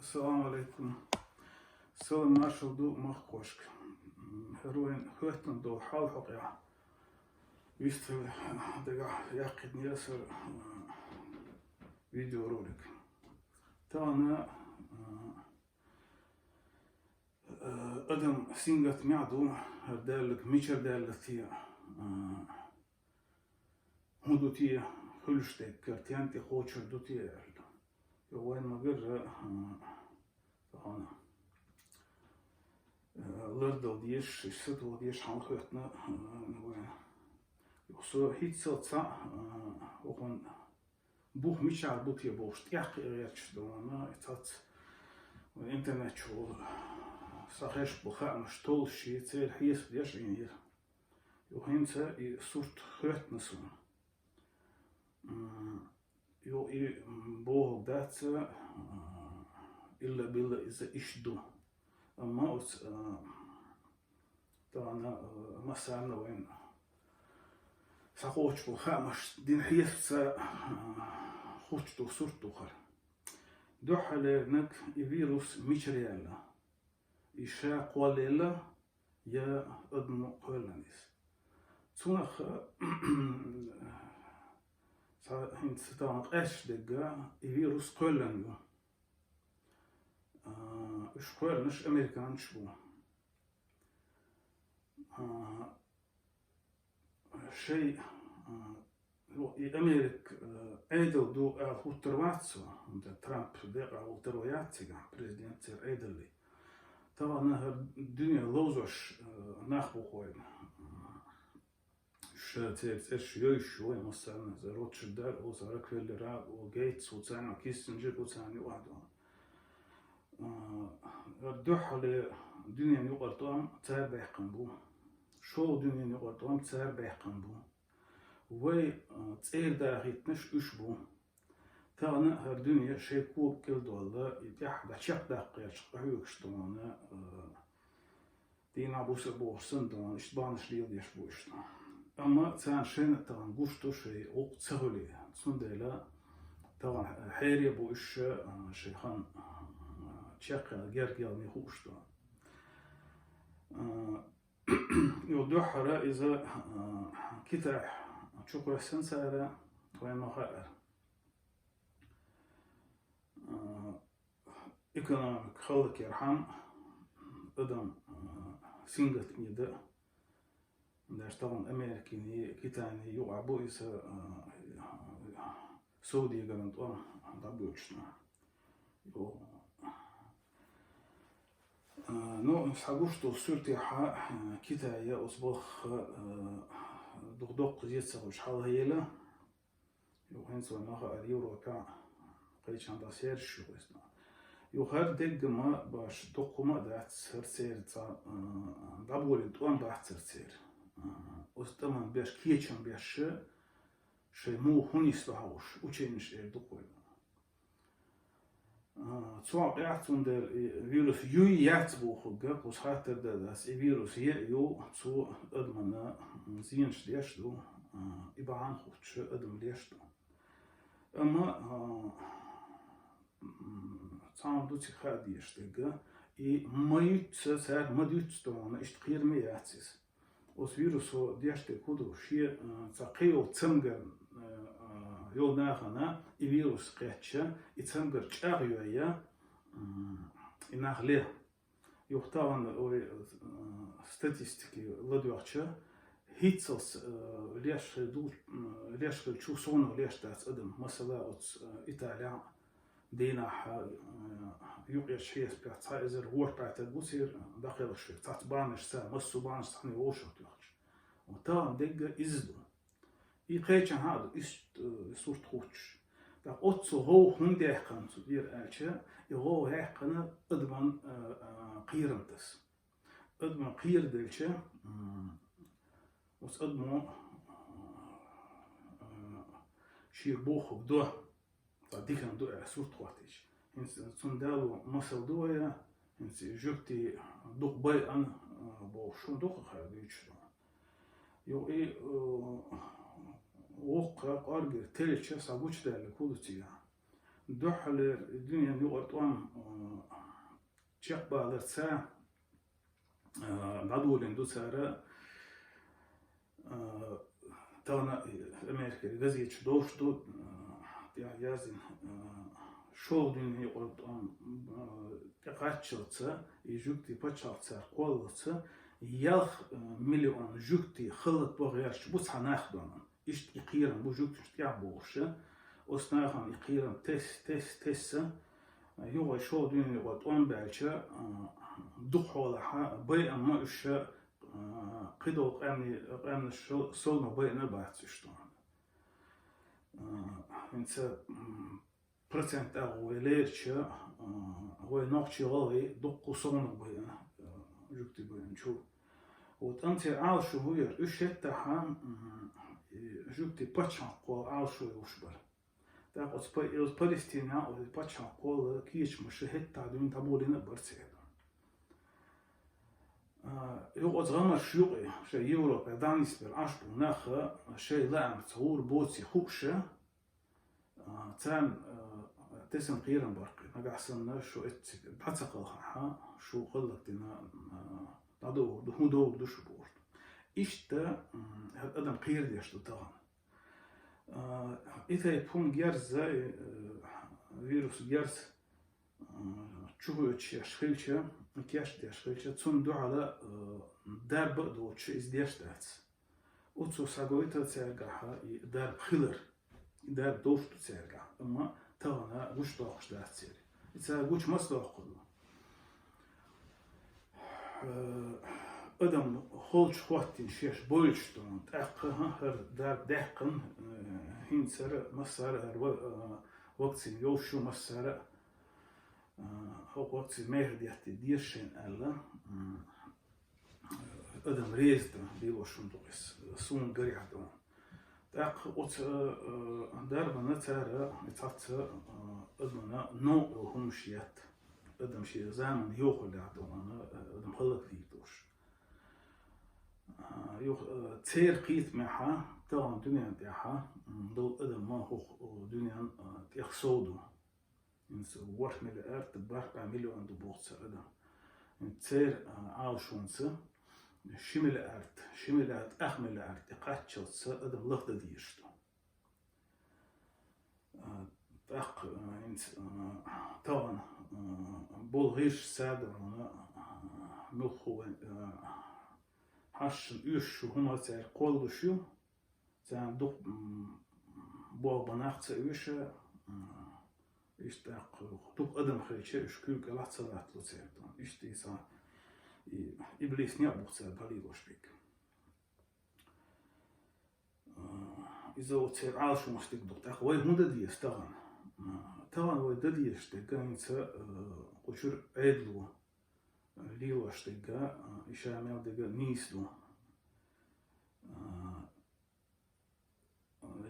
Assalamu alaikum. Salam marshal do mahkoshk. Heroin höten do halhok ja. Visst dega yakid niyasar video rolik. Tana adam singat miadu herdalik micher dalatiya. Hudutiya hulshtek kartianti khocher dutiya. وين ما قرر هنا لردل ديش ستو ديش حنخوتنا وين يخصو هيت سلطة وكون بوخ مش عربوت يبوش تياق غيرش دوما يتات والإنترنت شو صحيح بخاء مش طول شيء تصير حيس ديش غير وهين تا صورت خوتنا سون يو بوه دات إلا بلا إذا إشدو أما أوت تانا مثلا وين ساقوش بخامش دين حيث خوشتو صورتو خر دوحليرنك فيروس ميشريالا إشاء قواليلا يا أدمو قولانيس تونخ هند ستان قاش دقا فيروس قولانيو إش قولنش أمريكان شبو شيء أمريك أيدل دو هوترواتسو ترامب دقا هوتروياتسيغا بريزيدنت أيدلي طبعا الدنيا لوزوش ناخبو خوين تيرش يوشو مثلا زي روتشيلدر او زي روكفيلر او جيتس وتانا كيسنجر وتاني واحد الدوح على الدنيا يقطعم تابع قنبو شو الدنيا يقطعم تابع قنبو وي تسير داخيتنش اشبو تانا الدنيا شيكو كل دولار يتيح بشق دقيقة شقهيوكش دوانا دينا بوسر بورسن دوانا اشتبانش ليل يشبو اشتنا أما تان شين طبعا قشتو شيء وقت سهولي سندلا طبعا حيري بوش شيخان تشاقا جرجال ميخوشتو يودوحرا إذا كتاح تشوكو السنسارة وين مخائر إيكونوميك خلق يرحم أدم سينغت ميدا داش طبعا أمريكي كتاني يوعبو إسا سعودية قرنت دابوشنا يو نو نسحقوشتو سورتي حا كتايا أصبخ دقدق زيتسا وشحال هيلا يو هنسو ناخا اليورو كا قيش عند سير شو اسنا يو هر دق ما باش دقما دات سير تا دابولين توان دات سير Ostaman beş kiyeçen beş şey mu hunis vahuş uçeniş erdukoy. Zwar ertun der virus yuy yatsbuch gab us hatter das virus yu zu admana zien schlecht iban huch adm lecht. Ama tam du tsikhadi işte i mayut sar madut stona ist qirme yatsis. Os virusu diyeste kudu şiye tsaqio tsamgar yol naxana i virus qetcha i tsamgar çağıyor ya inahle yoxtavan o statistiki ladyoqcha hitsos leş şu sonu leştas adam mesela İtalya دينا يقيا شيء بتاع تايزر هو بتاع تبوسير داخل الشيء تاع بانش سا مسو بانش صحني وشوت يخش وطبعا دقة إزدو يقيتش هذا إست صورت خوش دا أتصو هو هندي يحقن صدير ألشة يهو يحقن أدمان قيرمتس أدمان قير دلشة وس أدمان شير بوخ بدوه ديكن دو صورت خواتيش إنس صندالو مصل دويا إنس جبتي دوق باي أن بوشون دوق خارجيش يو إيه وقع قارجر تلتش سابوش ده لكودتيا دوحل الدنيا يقطعن çek bağlarsa dadulun dusara tana Amerika gazeteci doğuştu ya yazın şov dünyayı ortam kaççılsa jükti paçalsa kolsa yal milyon jükti hılık boğayarç bu sanaq donan işte iqiran bu jükti ya boğuşu osnahan iqiran test yoğay şov dünyayı ortam belki duholaha bay ama işe قدوق أمن الصولنا بين البعض شتون إنت برسنت أقوى ليرش هو نقطة غالي دق صولنا بين جبت بين شو وأنت عايش هو إيش تها جبت بتشان قال عايش وشبر تاقص فلسطين أو بتشان قال كيش مش هتا دون تبولين برسيد يقعد غمر شيوعي شيء يوروبا دانيس بالعشب وناخا شيء لعم تصور بوتسي خوشة تام تسم قيرن برقي نقعسنا شو بحتقلها شو قلت دينا دو شبور إشتا هذا قير ديشتو طبعا إذا يكون جرز فيروس جرز чугуючи шхилча, кяшти шхилча, цунду ala darb doğuçu izdiyaştaç. Oçu sagoyta sergaha darb xılır, darb doğuştu sergah. Ama tavana guş doğuştaç seri. İsa guş mas doğuştu. Adam holç xwattin şeş boyuştun, taqqa her darb dehqin hinsar masar vaktin yovşu masar وقت مهد يحتي ديرشين ألا أدم ريزدا بيوشون دوغس سون قريح دوان تاق وط داربنا تارا يتعط أدمنا نوع همشيات أدم شي زامن يوخل دوان أدم خلق ديتوش يوخ تير قيت معها طبعا دنيا تاعها دو أدم ما هو دنيا تيخصودو إنس ورث من الأرض باربع مليون دبوغت أدم إنتير عاوشونسا شمل الأرض أخمل الأرض قاتشوتسا أدم لغدا ديشتو أق إنت طبعا بولغيش سادر ملخو حشن يشو هما تاع قولو شو تاع دوق بول بناقت يشو İşte tuk adam xeyçe üçkül galat salatlı serdan. İşte ise iblis ne yapmışsa baliloşbek. İza o ser alşumastik doktak. Vay hunda diye stagan. Tavan vay da diye işte ganitsa koşur edlu. Liloştega işamel dega nislu.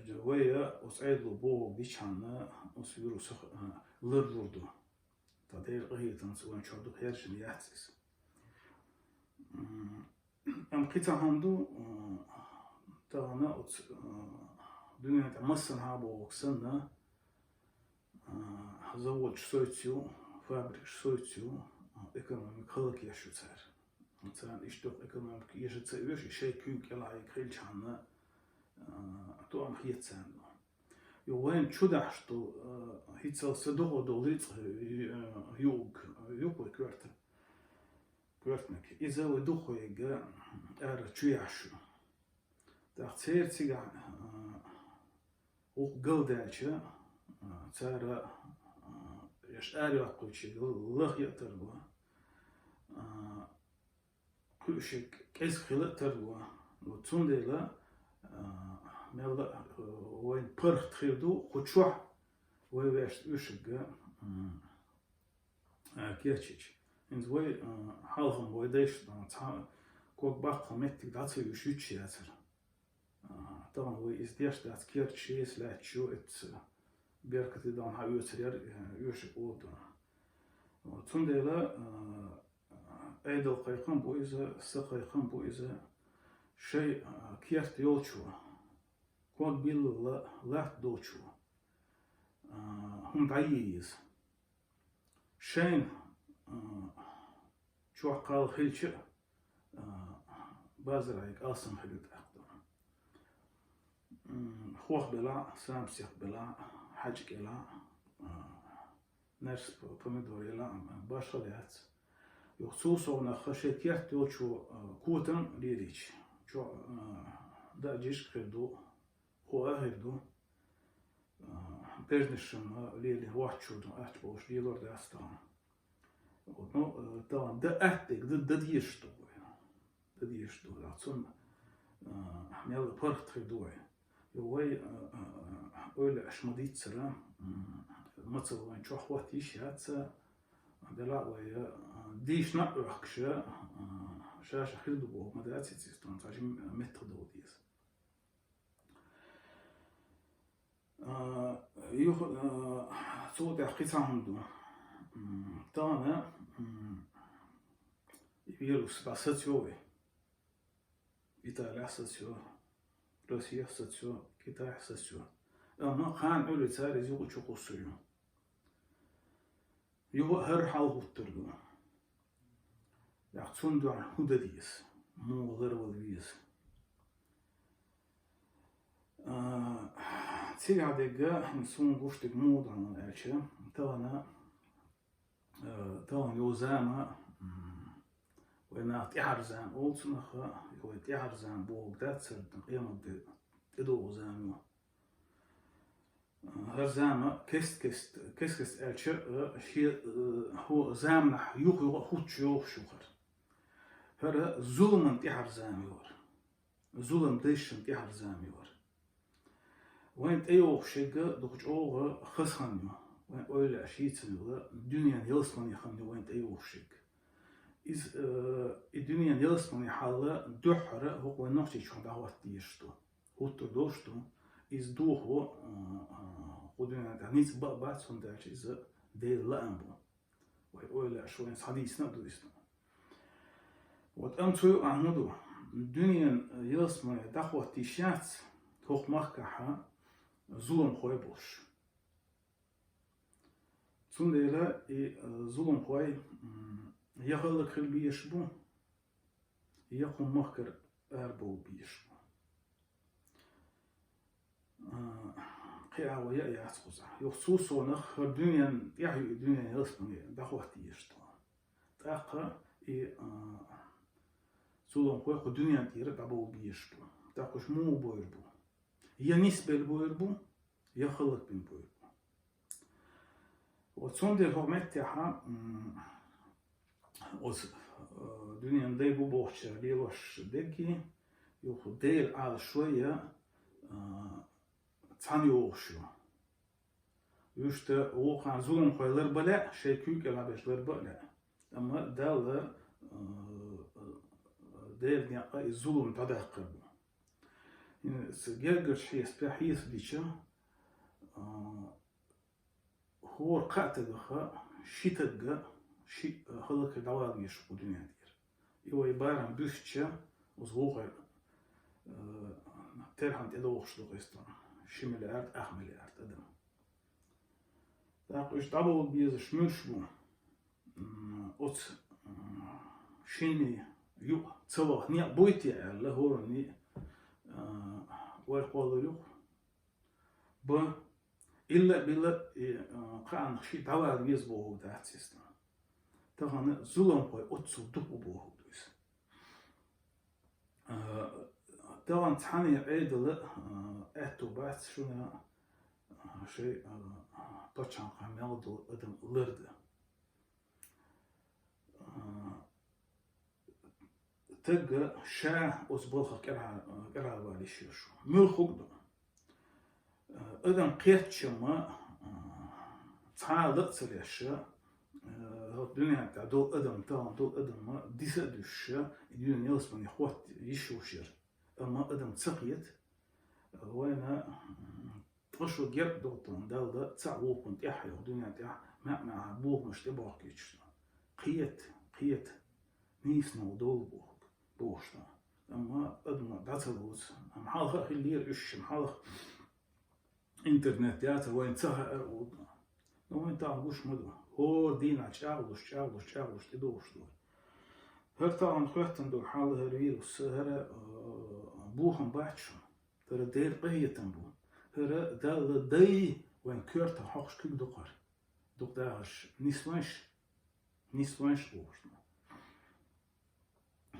جوايا وسعيدلو بو بيشانا وسيرو سخ لردو تدير قهيتن سوان شردو خيرش ليحسس ام قيتا هندو تانا دنيا تمسن هابو وكسنا زوج سويتيو فابريك سويتيو ekonomik halk yaşıyor. Mesela işte ekonomik yaşıyor şey künk yalay krilçanla تو أم خيت سانو يوين شدح شتو هيتسال سدوه دوليت يوك كورتنك إذا ودوخو يجا أر تشيعشو تختير تيجا وقلدالشة ترى يش أري أقولشي الله يتروا كل شيء كيس خلق تروا وتندلا ماذا وين برخ تخيدو خدشوح ويش يشجع كيرتش إنت وي حالهم ويداش كوك باق متك داتي يشوتش ياسر طبعا وي إزدياش دات كيرتش يسلا تشو إت بيركت دان هاي يسرير يش أودو تندلا أيدل قيقان بويزا سقيقان بويزا شيء كيرت يولشوا كون بيل لا دوشوا هم بعيز شين شو قال خلش بازرايك أصلا خلت أخدم خوخ بلا سامسيخ بلا حاجك إلا نرس بمدور إلا باش خليات يخصوصا نخشيتيات دو شو كوتن ليريش شو دا جيش خردو هو أهردو بيرنشم ليلي واحد شو دو أحد بوش ليلور داستان no tamam da ettik da diyiştu da diyiştu ratsun mel parkt doy yovay öyle aşmadit sıra matsavan çok vakit iş yatsa bela ve diş na akşa şaş xirdu bu madrasa sistem tajim metodu diyiz yuh صوت قطع عنده طانا فيروس باساتيوي إيطاليا ساتيو روسيا ساتيو كيتاي ساتيو أما خان أولي تاري زيو تشوكو سيو يو هر حال غوتردو يعطون دو عن هودا ديس مو غير وديس تيجي عدقا نسون غوشتك مود عن الأشياء طبعا يوزاما وإنها تعرزان أولسنخا يو تعرزان بوغ داتسر قيمة تدو زامو هرزاما كست ألشا هو زامنح يوخ خوتش يوخ شوخر هر ظلم تعرزان يور ظلم ديشن تعرزان يور وين أيوخ شيء دوخش أوغ خسخانيو وين öyle aşıytınılı dünyanın yalısmanı yakındı وين أيوشك إز الدنيا يلسمني حالا دحرة هو نفسي شو دعوة تيشتو هو تدوشتو إز دوه ودنيا تعنيس بقى صندوق إز دير لامبو ويقول شو ناس حديثنا دويسنا وتأمتو عمودو الدنيا يلسمني دعوة تيشات هو مخكحة ظلم خويبوش Sundayla zulüm koy yağlı kıl bir iş bu yakın mahkar erbol bir iş bu kıyavaya yaskuza yoksul sonra dünyanın dünya yasmını da vakti işte taqa zulüm koy dünyanın yeri da bol bir iş bu takuş mu boyur bu ya nisbel boyur bu ya xılık bin boyur وتصون دي الهرمات تاعها دنيا نديبو بوحشة ليروش ديكي يوخو دير على شوية تاني ووشو يوشتا ووخا زولن خوي لربلا شيكوك لابش لربلا أما دال دير نيقا الزولن تداقبو يعني سجاجر شي سباحيس بيشا هو قاتلها شيتجا شي خلق دواء يشوف الدنيا دير يو عبارة عن بوشتشا وزغوغر ترحم تدوخش لغيستان شي مليارد مليارد أدم تاقوش دابو بيز شمرشبو أوت شيني يو تسوغ نيا بويتي على هورني ويقولوا له إلا بلا قان شيء دواء يزبوه ده سيستم تغنى زلم قوي أتصل دبوه دوس تغنى تحني عيدل أتوبات شونا شيء بتشان قامل دو أدم لرد تجا شاء أصبحه كرها باليشيشو ملخوك دو أدم قيتشما تعالق سليشة الدنيا تاع دول أدم تاع دول أدم ما ديسادوشة الدنيا يلسمن يخوات يشوشير أما أدم تسقيت وأنا تغشو جرب دوتون دال دا تعبوه كنت يحيى الدنيا تاع مع بوه مش تبغى كيتشنا قيت نيسنا ودول بوشنا أما أدم داتلوز أم حالها اللير إيش حالها إنترنت ياتا وين تسها وين تعرفوش مدو هو دينا تشاغلوش تدوش دول Her tağın xöhtün dur halı her virus her buhun başçı. Her der qıyıtın bu. Her da day wen körte hoş kük dokar. Dokdağış nisvanş boğuştu.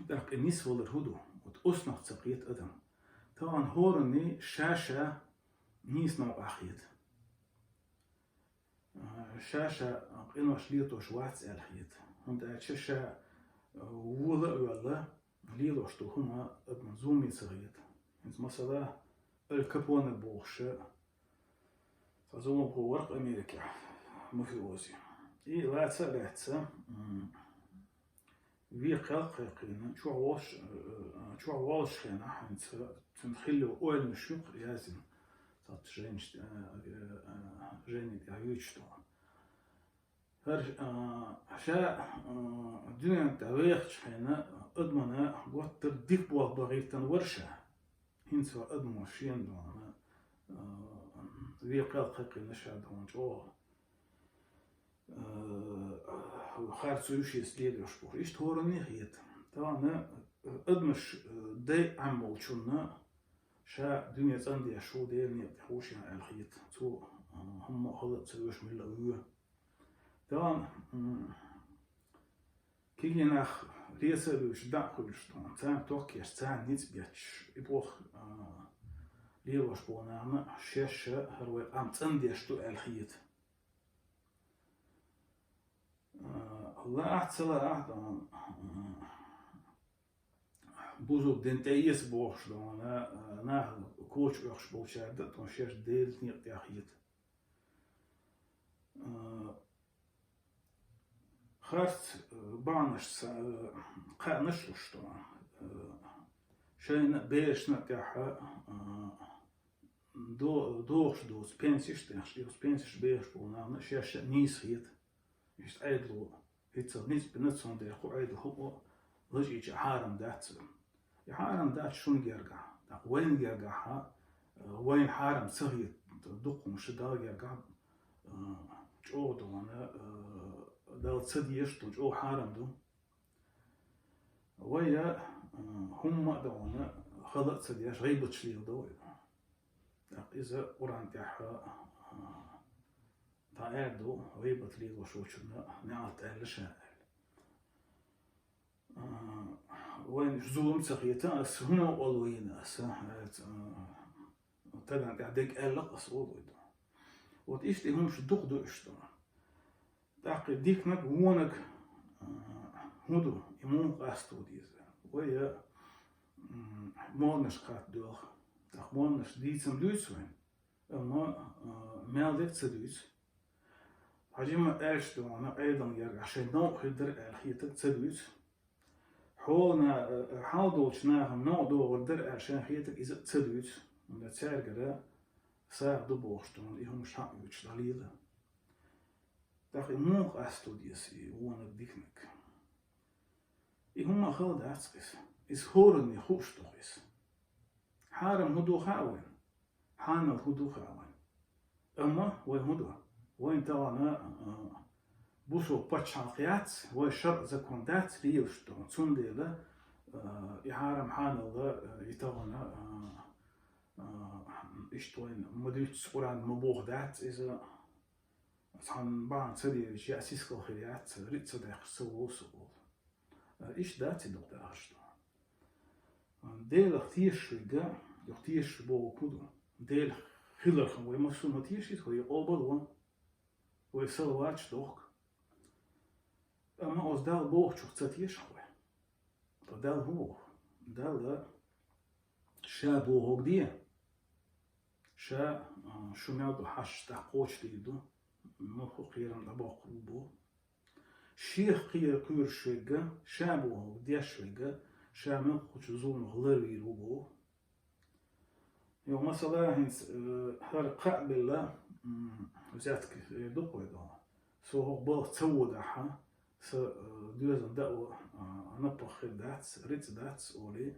Dak nis olur hudu. Ot osnaq tsaqiyet adam. Tağın horuni şaşa nis nav axiyet. شاشة قنوش ليتوش واتس الحيت هند شاشة ولا ليلوش تو هما ابن زومي صغير انت مثلا الكابون بوخش فزوم بو ورق امريكا مفيوزي اي لا تسالحتسا في قلق قينا شو عواش خينا حنت تنخلو اول مشوق لازم جيني يعيش هر شاء الدنيا تعويخ حين أضمنا وتر ديك بوال بغيتن ورشة هنسوا أضمو شين دونا ذي قال قيقي نشاد هون جو وخارج سويشي سليل يشبه إيش تورني هيت طبعا أضمش دي عمول شونا شا دنيا تندي شو ديرني بحوش يعني الخيط تو هم خلط سويش من الأوية طبعا كي ناخ ريسة بيش داخلش طبعا تان توكيش تان نيت بيتش يبوخ ليروش بونانا شاشة هروي عم تندي شتو الخيط الله أحسن أحد بوزو دنتايس بوش أنا كوتش وخش بوشاد تونشيش ديل نيق ياخيت خارت بانش قانش وشتو شين بيش نتاعها دو سبنسيش تنشلي سبنسيش بيش بونا شاش نيس هيت يشت عيدلو هيت نيس بنتسون دي خو عيدل هو لجيج حارم داتسل حارم دات شون جرجع وين جرجعها وين حارم سهيت دق مش دا جرجع جو دونا دال تسديش جو حارم دو ويا هم دونا خلط تسديش غيبت شليل دو إذا قران تاعها تعادو غيبت لي وشوشنا نعت أهل شائل وين زوم سخيتا أس هنا والوين أس تدعى تعديك ألق أصول وتيش تهمش دق إشتو تعقي ديك نك وونك هدو يمون قاستو ديزا ويا مونش قات دوغ تاق مونش ديتسم دويس وين أما مالدك تسدويس حجم أشتو أنا أيضا يرجع عشان نوع خدر الخيطة تسدويس حولنا حاضوش ناهم نوع دو غدر عشان خيطك إذا تسدويس ولا تسارجرا ساعد بوشتون إيهم مش حق يوش دليل تاقي موق أستو ديسي وانا ديكنك إيهم ما خلد أسقس إس هورني خوش تغيس حارم هدو خاوين حانل هدو خاوين أما وين هدو وين توانا بوسو باتشاقيات وشرق زكوندات ليوشتون تسونديلا يحارم حانل يتوانا إشتوين مدريتش قران مبوغ دات إذا صحن بعض سدي جاء سيسكو خيات ريت صدق سوو إيش داتي دكتور أشتو ديل اختيش جا اختيش بو كودو ديل خيلر خم وما شو متيش هو يقبل وان ويسلواتش دوك أما أز دال بوغ شو تساتيش هو فدال هو دال شابو هوك دي شا شو ميادو حش تاقوش ديدو مخو قيران دباق بو شيخ قير كور شويقا شابو هوك دي شويقا شا مخو تزون غلروي بو يو مثلا هنس هر قابل لا وزاتك دوقو يدو سو هوك باق تسود احا سو دوزن داو نبقى خير داتس ريت داتس اولي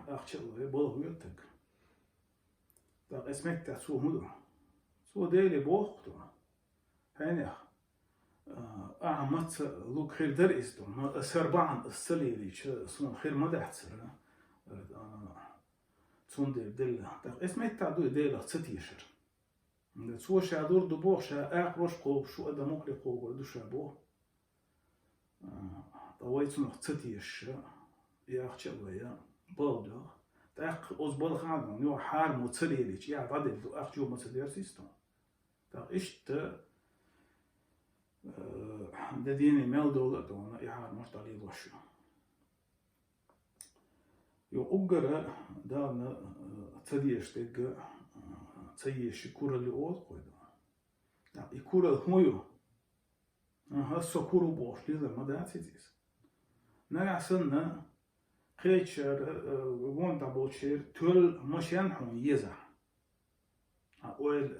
اخشل باق ويلتك داق اسمك تا سو مدو سو ديلي بوختو هنيخ أعمت لو خير در إستون سربعن السليلي سون خير مدح سر سون دل اسمه تعدو دل ستيشر سو شادور دو بوخ شا أقرش قوب شو أدموك لقوب دو شابو طويت سون ستيش يا أختي ويا بالدو تاق أزبال خادم نيو حار متسليلي يا تعدل دو أختي ومتسلير سيستون تاق إشت دديني مال دولة دونا يحار مشتالي وشو يو أجر دانا تديش تيجا تيجي كورة اللي أود قيدا يعني كورة هويو هسه كورة باش لذا ما دعتي ديس نرجع سنة خيتشر وان تبوشير تول مشان حون يزع أول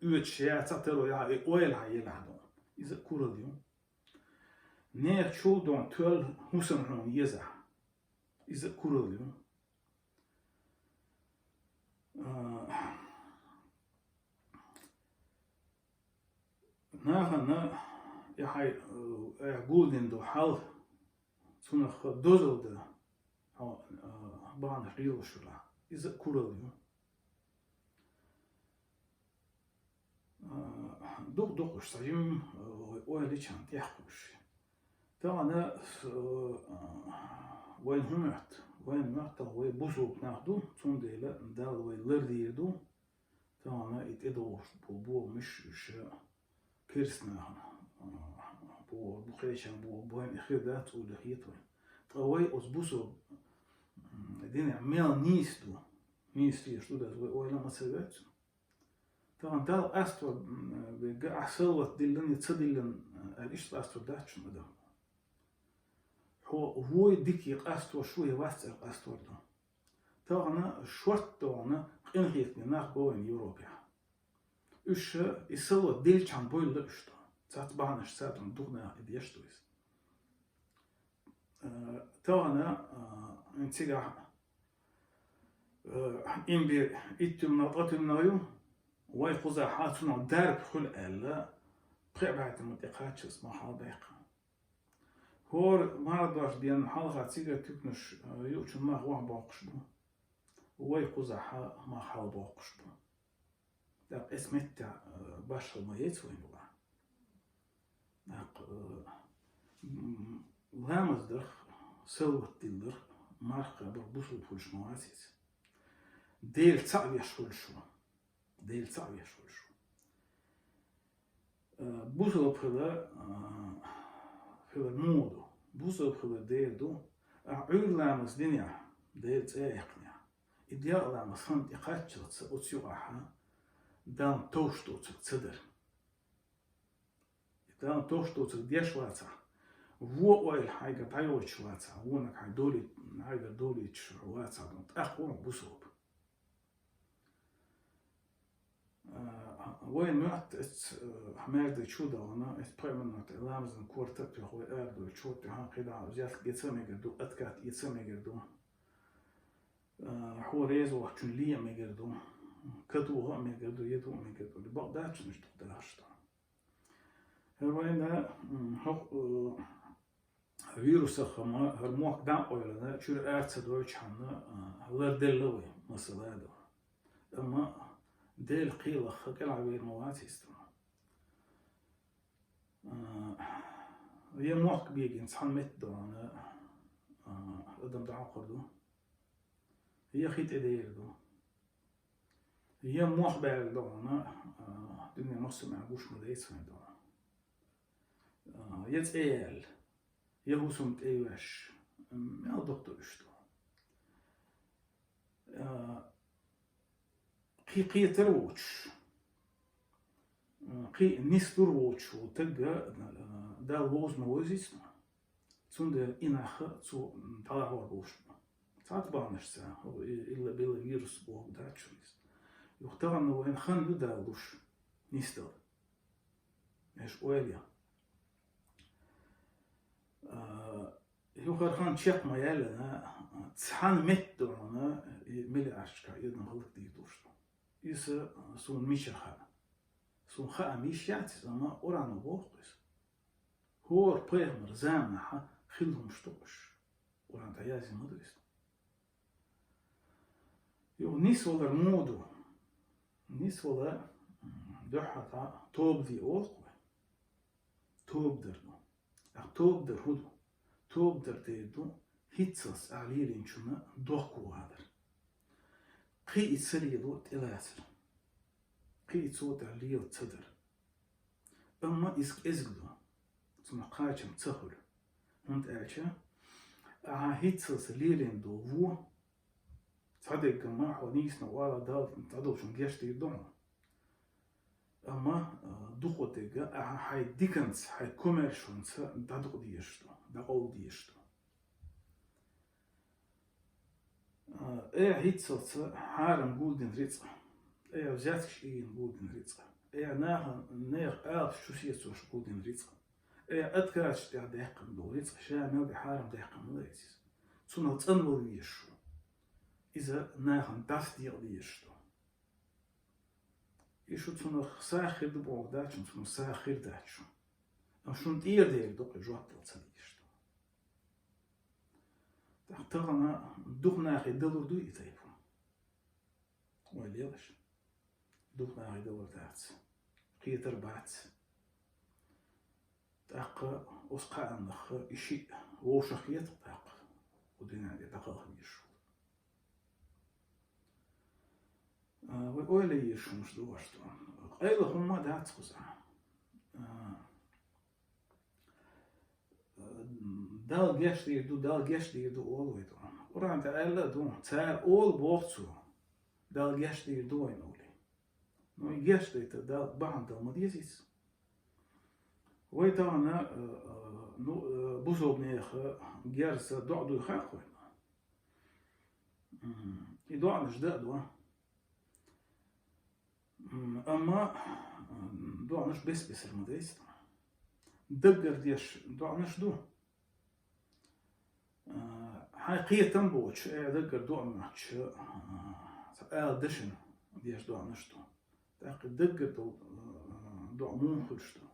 يوتشيا تطلو يا أول هاي لحظة إذا كورة اليوم نير شو دون تول حسن حون يزع إذا كورة اليوم ناهنا يحي يقولن دو حال سنخ دوزل ده بان ريو شلا إذا كورة اليوم دوق سجيم وين كانت يحكوش تانا وين همت وين بوسوق ناخدو تون ديلا ندال وين لرديدو تانا يتدوش بو مش كيرسنا بو بخيشان بوين خيدات ولخيتو طوي أزبوسو دين ميل نيستو شو ده وين ما سويت طبعا ده أستور بيجا أحسوت دلني تصدلن إيش أستور ده شو ده هو دقيق أستور شوية واسع أستور ده طبعا شورت ده إنهيتني ناخبوين يوروبيا إيش يسوى ديل كان بويل لقشته ساعات بعنش ساعات ندوقنا إديشتو إس طبعا انتجاه إن بير إتم نطقتم نايو ويقوز حاتنا دارك خل ألا بقعبات المنطقات اسمها حاضيقة هور مرداش ديان حلقة تيجا تكنش يوشن ما هو باقش بو ويقوز ما حال باقش بو داق اسمتا باشر ما يتوين بو داق لامزدخ سلوت دلر مارقة بربوصل فلش مواسيس ديل تعب يشفل شو ديل صعب يشوف شو بوصل بخلا خلا مودو بوصل بخلا ديل دو عير لامس دنيا ديل تأيقنيا إدياء لامس خنت يقاتشل أتسيوعها دان توشتو تصدر دان توشتو تصديش واتع وو أول حاجة تعيوش واتع وونك حدولي حاجة دولي تشواتع أخوان بوصل وين معت حماية شو ده أنا إسبريمنت لامزن كورتات هو أردو شوت ها كده جالس يتسمى جدو أتكات يتسمى جدو هو ريز وقتن ليه مجدو كدو هو مجدو يدو مجدو لبعضات مش تقدرش هروين هو فيروس خما هرموك دام أولا شو أرتس دوتش حنا لردلوي مثلا هذا أما ديل قيلة خكل عبير مواتيستو هي موق بيجي نصحن متدو أنا قدام دعاقردو هي خيط إديردو هي موق بيردو أنا دنيا مصر معبوش مديس مدو يتقيل يهوسم تقيوش ما دكتور اشتو قي تروتش قي نستروتش وتلقى دا الوز موزيس تون إناخ تو طلع وربوش ساعات بانش ساعة هو إلا بيلا فيروس بوه داتشويس يختار إنه وين خان يدالوش نستر إيش ويليا يخر خان شيخ ما يالنا تسحن متو أنا ملي أشكا يدنا غلط ديدوش إذا سون ميشة خا سون خا ميشة تسمى أورانو بوخس هور بيغمر زامنها خلهم شتوش وران تيازي مدرس يو نيس ولا المودو نيس ولا دوحة توب دي أوتقوي توب درنو توب در هدو توب در ديدو هيتسس عليلين شما دوكو هذا قي تسليدو تلاسر قي تصوت عليو تصدر أما إزقدو ثم قاچم تسهل هند أعشى هيتسس ليلين دو فو صدق ما حونيس نوالا دال تعدو شن جاشتي دون أما دوخوتيجا هاي ديكنس هاي كوميرشونس دادو ديشتو داقو ديشتو هيتسس حارم جولدن ريتسا وزاتش جولدن ريتسا ناخ شو سيسوش جولدن ريتسا أتكاش تاع داقم دو ريتسا شامل بحارم داقم ريتس تسونا تنور ديشتو إذا ناخن داس ديشتو إيشو تسونا ساخر دبوغ داتشو تسونا ساخر داتشو شون تير ديك دوك جواتل تسديشتو تختارنا دوخ ناخي دلور دو يتايفو ويليش دوخ ناخي دلور داتس قيتر باتس تاق أسقى أنخ إشي ووشخيت تاق ودينا دي تاق يشو ويلي يشو مش دواشتو أيضا هما داتس خزا دال گشتی دو اول ویدو وران تا دو تار اول بوختو دال گشتی دو این اولی نو گشتی تا دال باند دال مدیزیس ویدو انا نو بوزوب نیخ گرس دو خاق ویدو ایدو عنش دو اما دو عنش بس المديس دقر ديش دو عنش دو حقيقة تنبوش دقر دو عنش دشن ديش دو عنش دو تاقي دقر دو عمون خلشتو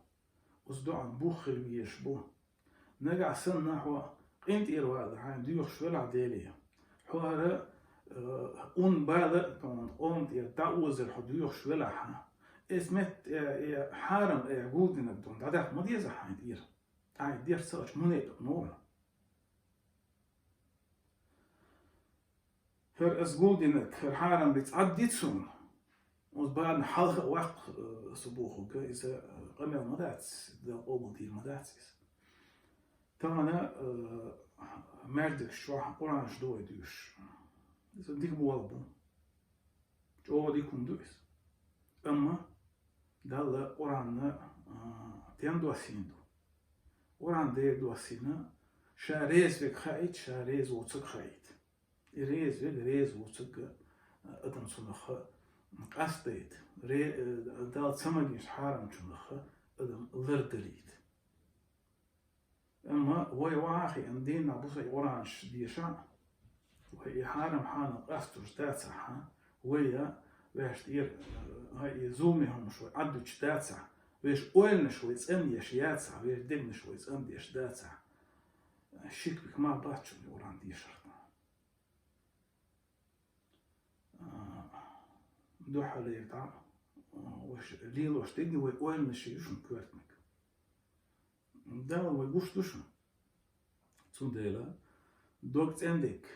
وز دو عن بوخر بيش بو نقع سن نحو قيمت إيرو هذا حين ديوخ شوال عدالية حوارا اون بعد كمان قمت يتعوز الحديوخ شوالها اسمت حارم جودنا بدون ده ما دي زح دير دير ساش منيت نور هر اس جودنا هر حارم بتعدي تسون وبعد حلقة وقت صبوخه إذا قمنا مدات ده أول دير مدات تانا مردك شو قرانش دوي دوش إذا ديك بوالبو جو ديك كندوس أما دال قران تيان دواسيندو قران ده دواسينا شاريز بك خايت شاريز وصق خايت ريز بك ريز وصق أدم صنخ قصديت دال سمجيش حارم صنخ أدم لردليت أما واخي أندين نبصي قرانش ديشان وهي حارم حانا قصدوش داتسحا ويا ويش تير هاي زومهم شوي عدو تشتاتسع ويش قولنا شوي تسأم يشياتسع ويش دمنا شوي تسأم يشتاتسع شيك بك ما باتشو يوران دي شرطنا دوحة ليتع وش ليلو اشتدني ويقولنا شيوشن كوارتنك داول ويقوش دوشن تسنديلا دوك تسندك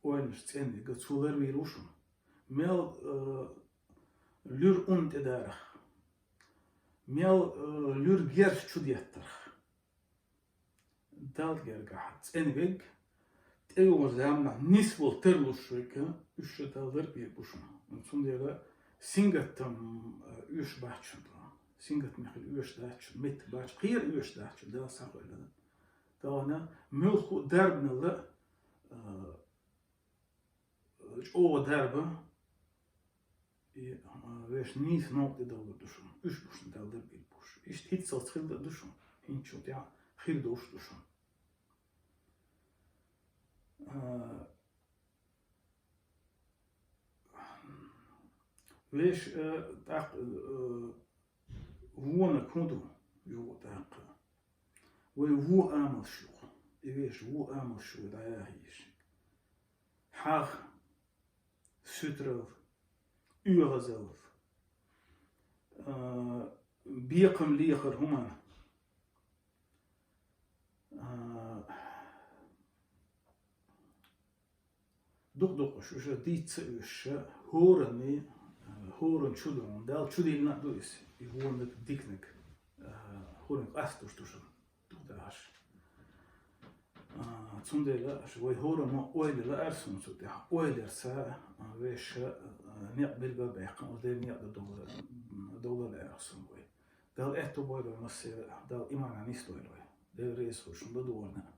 قولنش تسندك تسولر ويروشن ميل لور und ادارخ ميل لور جيرش تشوديترخ دال جرجح تسنبج تيور زامنا نسبل ترلوش شويكا üç dallar bir buşun. Son diye singattam üç bahçın. Singat mihil üç dahçın. Met bahç. Kıyır üç dahçın. Daha saklayla. Daha mülku derbnalı o derbe veš nis nokta dallar duşun. Üç buşun dallar bir buş. İşte hiç satılda duşun. Hiç yok ya. Hil doş duşun. Veš tak vona kudu jo tak وو آمل شو إيش وو آمل شو دايش حاغ سترف uurzelf بيقم ليخر هما دق شو ديت سوش هورني هورن شلون دال شدي نادويس يهون ديكنك هورن أستوش توشن دقداش تسندلا شوي هورن ما أويل لا أرسم سوتي أويل سا ويش نقبل ببيقم ودي نقدر دولة لا أرسم وي دال إحتو بويلو مسير دال إيمان عنيس دويلو دال ريسو شن بدورنا